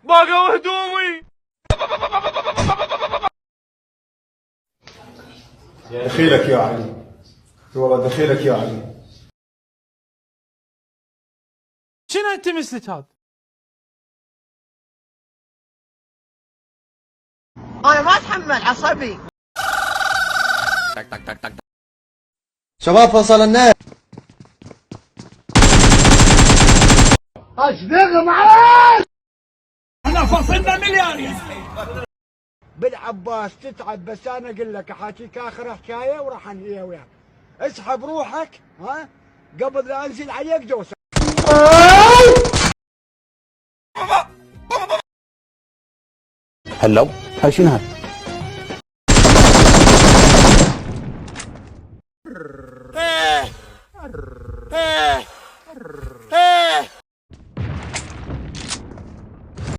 باقوا هدومي. دخيلك يا علي، والله دخيلك يا علي. شنو انت مثلك هذا؟ انا ما اتحمل عصبي. شباب فصل النار. اشبغ معاك. احنا فصلنا مليار يا بالعباس تتعب، بس انا اقول لك احاكيك اخر حكايه وراح انهيها وياك. اسحب روحك ها قبل لا انزل عليك دوسه. هلو هاي شنو هاي؟